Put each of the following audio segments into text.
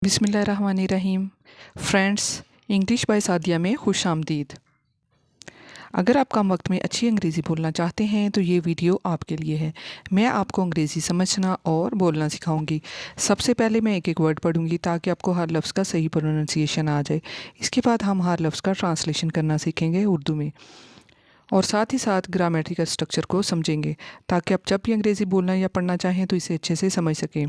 बिस्मिल्लाहिर्रहमानिर्रहीम। Friends, English by Sadia में खुश आमदीद। अगर आप कम वक्त में अच्छी अंग्रेज़ी बोलना चाहते हैं तो ये वीडियो आपके लिए है। मैं आपको अंग्रेज़ी समझना और बोलना सिखाऊंगी। सबसे पहले मैं एक एक वर्ड पढ़ूंगी ताकि आपको हर लफ्ज़ का सही प्रोनाउंसिएशन आ जाए। इसके बाद हम हर लफ्ज़ का ट्रांसलेशन करना सीखेंगे उर्दू में, और साथ ही साथ ग्रामेटिकल स्ट्रक्चर को समझेंगे ताकि आप जब भी अंग्रेज़ी बोलना या पढ़ना चाहें तो इसे अच्छे से समझ सकें।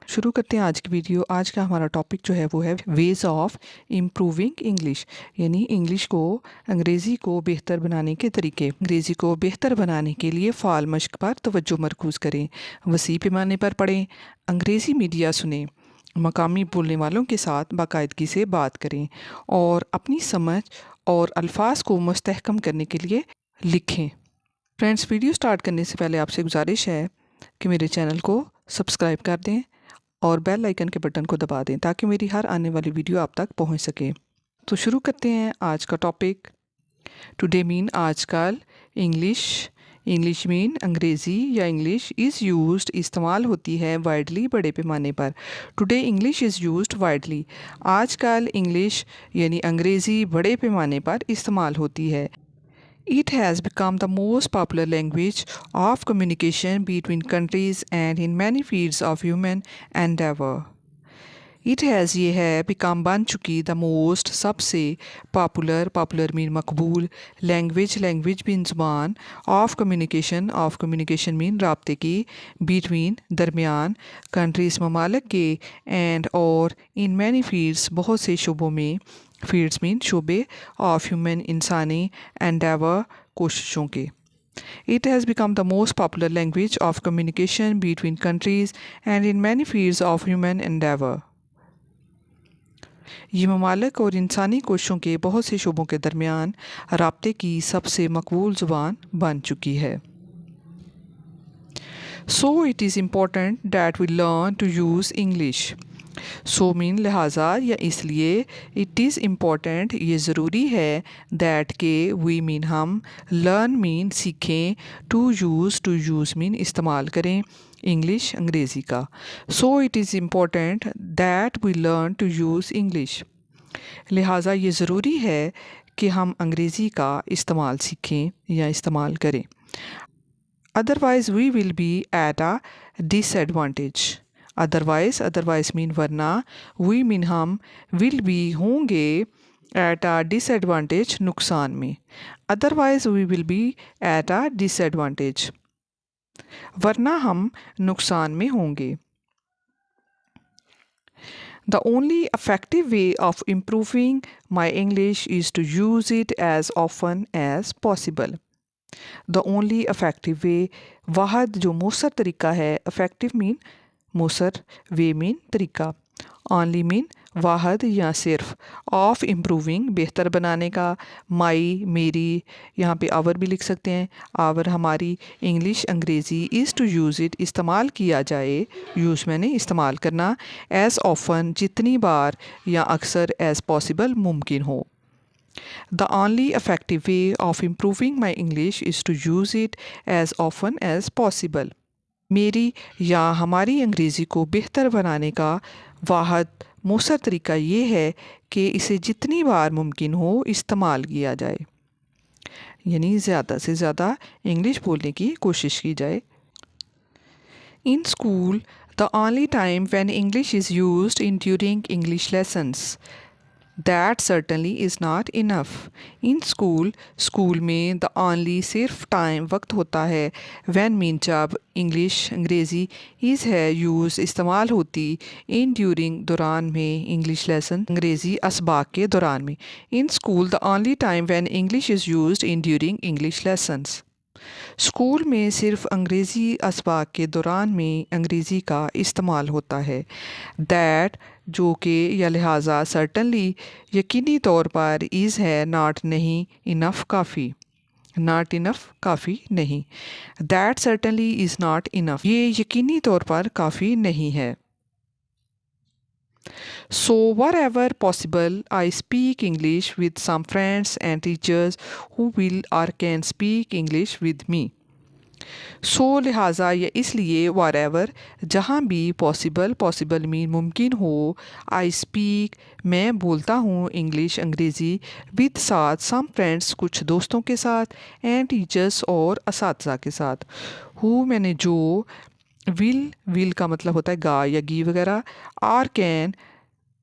शुरू करते हैं आज की वीडियो। आज का हमारा टॉपिक जो है वो है वेज़ ऑफ इम्प्रूविंग इंग्लिश, यानी इंग्लिश को, अंग्रेज़ी को बेहतर बनाने के तरीके। अंग्रेज़ी को बेहतर बनाने के लिए फ़ाल मश्क पर तवज्जो मरकूज़ करें, वसी पैमाने पर पढ़ें, अंग्रेज़ी मीडिया सुनें, मकामी बोलने वालों के साथ बाकायदगी से बात करें और अपनी समझ और अल्फाज को मुस्तहकम करने के लिए लिखें। फ्रेंड्स, वीडियो स्टार्ट करने से पहले आपसे गुजारिश है कि मेरे चैनल को सब्सक्राइब कर दें और बेल आइकन के बटन को दबा दें ताकि मेरी हर आने वाली वीडियो आप तक पहुंच सके। तो शुरू करते हैं आज का टॉपिक। टुडे मीन आजकल, इंग्लिश मीन अंग्रेज़ी या इंग्लिश इज़ यूज्ड इस्तेमाल होती है वाइडली बड़े पैमाने पर। Today English is used widely, आजकल इंग्लिश यानी अंग्रेज़ी बड़े पैमाने पर इस्तेमाल होती है। It has become the most popular language of communication between countries and in many fields of human endeavor. It has ये है become बन चुकी, the most सबसे, popular mean मकबूल, language mean ज़ुबान, of communication mean राब्ते की, between दरमियान, countries ममालिक के, and और in many fields बहुत से शोबों में, fields mean शोबे, of human इंसानी, endeavor कोशिशों के। It has become the most popular language of communication between countries and in many fields of human endeavor. ये ममालिक और इंसानी कोशिशों के बहुत से शोबों के दरमियान राब्ते की सबसे मकबूल ज़ुबान बन चुकी है। So it is important that we learn to use English. So mean लिहाजा या इसलिए, इट इज़ इम्पॉर्टेंट ये ज़रूरी है, दैट के वी मीन हम, लर्न मीन सीखें, टू यूज़ मीन इस्तेमाल करें, इंग्लिश अंग्रेज़ी का। So it is important that we learn to use English, लिहाजा ये ज़रूरी है कि हम अंग्रेज़ी का इस्तेमाल सीखें या इस्तेमाल करें। Otherwise we will be at a disadvantage. Otherwise mean वरना, वी मीन हम, विल बी होंगे, एट आ डिसएडवांटेज नुकसान में। Otherwise we will be at a disadvantage, वरना हम नुकसान में होंगे। The only effective way of improving my English is to use it as often as possible. The only effective way, वाहद जो मौसर तरीका है, effective मीन मौसर, वे मीन तरीका, ऑनली मीन वाहद या सिर्फ, ऑफ इम्प्रूविंग बेहतर बनाने का, माई मेरी, यहाँ पे आवर भी लिख सकते हैं, आवर हमारी, इंग्लिश अंग्रेज़ी, इज़ टू यूज़ इट इस्तेमाल किया जाए, यूज़ मैंने इस्तेमाल करना, एज़ ऑफन जितनी बार या अक्सर, एज़ पॉसिबल मुमकिन हो। The only effective way of improving my English is to use it as often as possible. मेरी या हमारी अंग्रेज़ी को बेहतर बनाने का वाहद मौसर तरीका ये है कि इसे जितनी बार मुमकिन हो इस्तेमाल किया जाए, यानी ज़्यादा से ज़्यादा इंग्लिश बोलने की कोशिश की जाए। In school, the only time when English is used in during English lessons, that certainly is not enough. In school में, द ओनली सिर्फ टाइम वक्त होता है, व्हेन मीन जब, इंग्लिश अंग्रेज़ी, इज़ है यूज़ इस्तेमाल होती, इन ड्यूरिंग दौरान में, इंग्लिश लेसन अंग्रेज़ी असबाक के दौरान में। In school, the only time when English is used in during English lessons, school में सिर्फ अंग्रेज़ी असबाक के दौरान में अंग्रेज़ी का इस्तेमाल होता है। दैट जो कि या लिहाजा, सर्टनली यकीनी तौर पर, इज़ है नॉट नहीं, इनफ काफ़ी, नॉट इनफ काफ़ी नहीं, that certainly is not enough ये यकीनी तौर पर काफ़ी नहीं है। So wherever possible, I speak English with some friends and teachers who will or can speak English with me. सो लिहाजा या इसलिए wherever जहाँ भी पॉसिबल मीन मुमकिन हो, आई स्पीक मैं बोलता हूँ इंग्लिश अंग्रेज़ी विद साथ सम फ्रेंड्स कुछ दोस्तों के साथ, एंड टीचर्स और असातिज़ा के साथ। हु मैंने जो, विल का मतलब होता है गा या गी वगैरह, आर कैन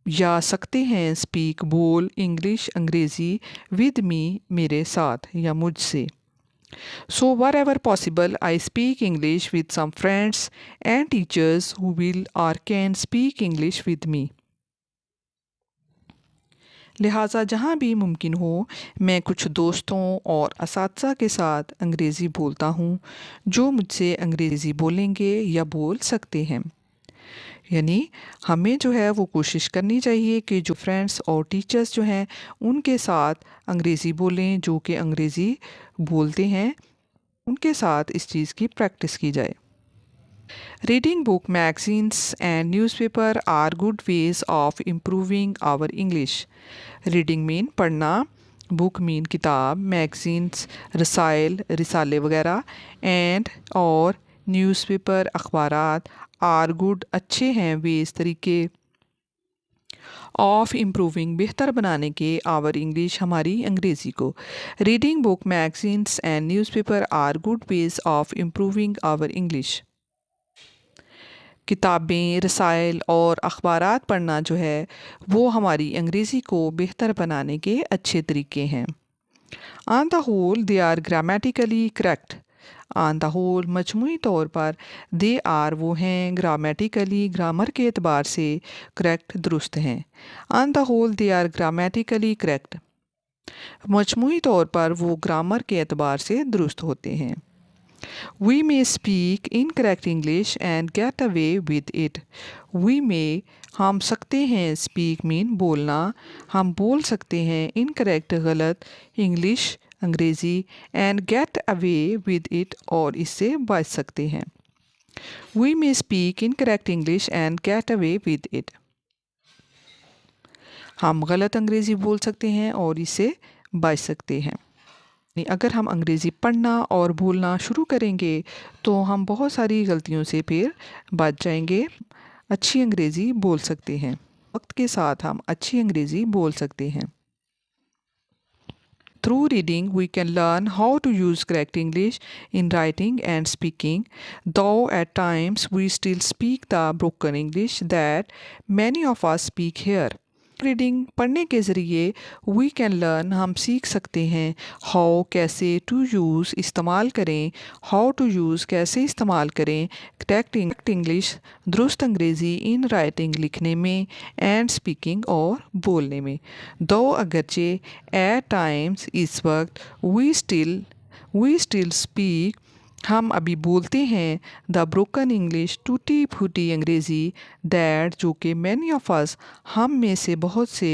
या सकते हैं, स्पीक बोल इंग्लिश अंग्रेज़ी विद मी मेरे साथ या मुझसे। So, wherever possible, I speak English with some friends and teachers who will or can speak English with me. लिहाजा जहाँ भी मुमकिन हो मैं कुछ दोस्तों और असातिज़ा के साथ अंग्रेज़ी बोलता हूँ जो मुझसे अंग्रेज़ी बोलेंगे या बोल सकते हैं। यानी हमें जो है वो कोशिश करनी चाहिए कि जो फ्रेंड्स और टीचर्स जो हैं उनके साथ अंग्रेज़ी बोलें, जो कि अंग्रेज़ी बोलते हैं उनके साथ इस चीज़ की प्रैक्टिस की जाए। Reading book, magazines and newspaper are good ways of improving our English. Reading mean पढ़ना, बुक मीन किताब, मैगजीन्स रसाइल रिसाले वगैरह, एंड और न्यूज़पेपर अखबारात, आर गुड अच्छे हैं, वेज तरीके, ऑफ इम्प्रूविंग बेहतर बनाने के, आवर इंग्लिश हमारी अंग्रेज़ी को। Reading book, magazines and newspaper are good ways of improving our English. किताबें, रसाइल और अखबारात पढ़ना जो है वो हमारी अंग्रेज़ी को बेहतर बनाने के अच्छे तरीके हैं। On the whole they are grammatically correct. On the whole मजमूई तौर पर, दे आर वो हैं, ग्रामेटिकली ग्रामर के एतबार से, करेक्ट दुरुस्त हैं। On the whole they are grammatically correct, मजमूई तौर पर वो ग्रामर के एतबार से दुरुस्त होते हैं। We may speak incorrect English and get away with it. We may हम सकते हैं, speak mean बोलना, हम बोल सकते हैं, incorrect गलत English अंग्रेज़ी, and get away with it और इससे बच सकते हैं। We may speak incorrect English and get away with it. हम गलत अंग्रेज़ी बोल सकते हैं और इससे बच सकते हैं। अगर हम अंग्रेज़ी पढ़ना और बोलना शुरू करेंगे तो हम बहुत सारी गलतियों से फिर बच जाएंगे, अच्छी अंग्रेज़ी बोल सकते हैं। वक्त के साथ हम अच्छी अंग्रेज़ी बोल सकते हैं। Through reading, we can learn how to use correct English in writing and speaking, though at times we still speak the broken English that many of us speak here. Reading पढ़ने के ज़रिए वी कैन लर्न हम सीख सकते हैं, how कैसे, to use इस्तेमाल करें, हाउ टू यूज़ कैसे इस्तेमाल करें, करेक्ट इंग्लिश दुरुस्त अंग्रेज़ी, इन राइटिंग लिखने में, एंड स्पीकिंग और बोलने में। दो अगरचे एट टाइम्स इस वक्त, वी स्टिल स्पीक हम अभी बोलते हैं, द ब्रोकन इंग्लिश टूटी फूटी अंग्रेज़ी, दैट जो कि मैनी ऑफ अस हम में से बहुत से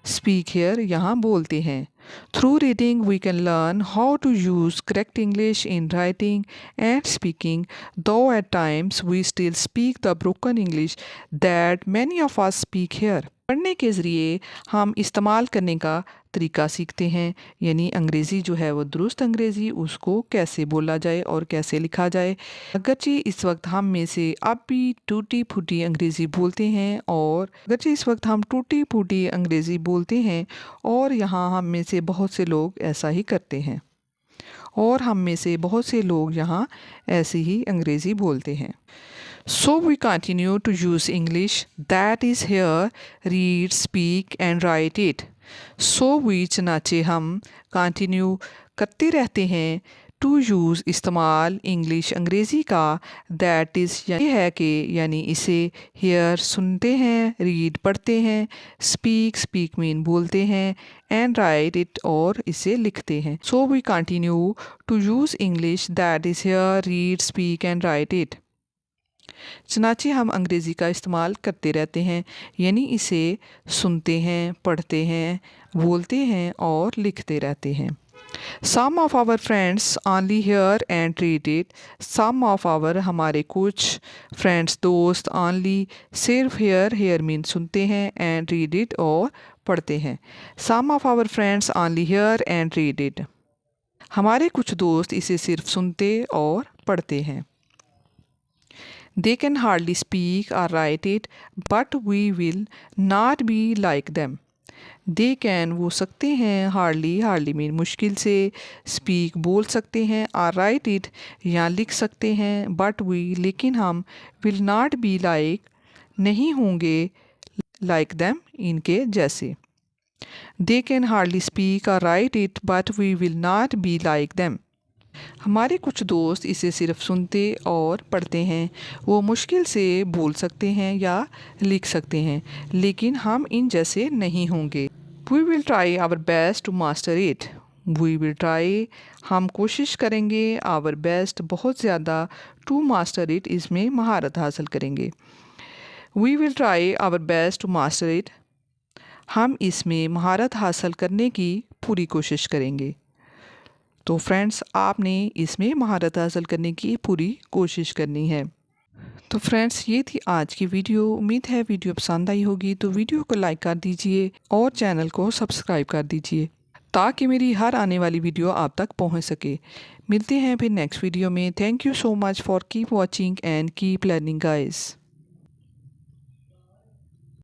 स्पीक हेयर यहाँ बोलते हैं। Through reading we can learn how to use correct English in writing and speaking, though at times we still speak the broken English that many of us speak here. पढ़ने के ज़रिए हम इस्तेमाल करने का तरीका सीखते हैं, यानी अंग्रेज़ी जो है वो दुरुस्त अंग्रेज़ी उसको कैसे बोला जाए और कैसे लिखा जाए। अगरचे इस वक्त हम में से अब भी टूटी फूटी अंग्रेज़ी बोलते हैं और यहाँ हम में से बहुत से लोग ऐसा ही करते हैं और हम में से बहुत से लोग यहाँ ऐसे ही अंग्रेज़ी बोलते हैं। So we continue to use English that is here, read, speak and write it. So we चनाचे हम continue करते रहते हैं, to use इस्तेमाल English अंग्रेज़ी का, that is ये है कि यानी इसे, hear सुनते हैं, read पढ़ते हैं, speak mean बोलते हैं, and write it और इसे लिखते हैं। So we continue to use English that is here, read, speak and write it. चनाचे हम अंग्रेज़ी का इस्तेमाल करते रहते हैं, यानी इसे सुनते हैं, पढ़ते हैं, बोलते हैं और लिखते रहते हैं। Some of our friends only hear and read it. Some of our हमारे कुछ फ्रेंड्स दोस्त, only सिर्फ hear mean सुनते हैं, and read it और पढ़ते हैं। Some of our friends only hear and read it. हमारे कुछ दोस्त इसे सिर्फ सुनते और पढ़ते हैं। They can hardly speak or write it, but we will not be like them. They can वो सकते हैं, hardly मीन मुश्किल से, speak बोल सकते हैं, or write it या लिख सकते हैं, but we लेकिन हम will not be like नहीं होंगे like them इनके जैसे। They can hardly speak or write it, but we will not be like them. हमारे कुछ दोस्त इसे सिर्फ सुनते और पढ़ते हैं, वो मुश्किल से बोल सकते हैं या लिख सकते हैं, लेकिन हम इन जैसे नहीं होंगे। We will try our best to master it. We will try हम कोशिश करेंगे, our best बहुत ज़्यादा, to master it इसमें महारत हासिल करेंगे। We will try our best to master it हम इसमें महारत हासिल करने की पूरी कोशिश करेंगे। तो फ्रेंड्स, आपने इसमें महारत हासिल करने की पूरी कोशिश करनी है। तो फ्रेंड्स, ये थी आज की वीडियो। उम्मीद है वीडियो पसंद आई होगी, तो वीडियो को लाइक कर दीजिए और चैनल को सब्सक्राइब कर दीजिए ताकि मेरी हर आने वाली वीडियो आप तक पहुंच सके। मिलते हैं फिर नेक्स्ट वीडियो में। Thank you so much for keep watching and keep learning guys.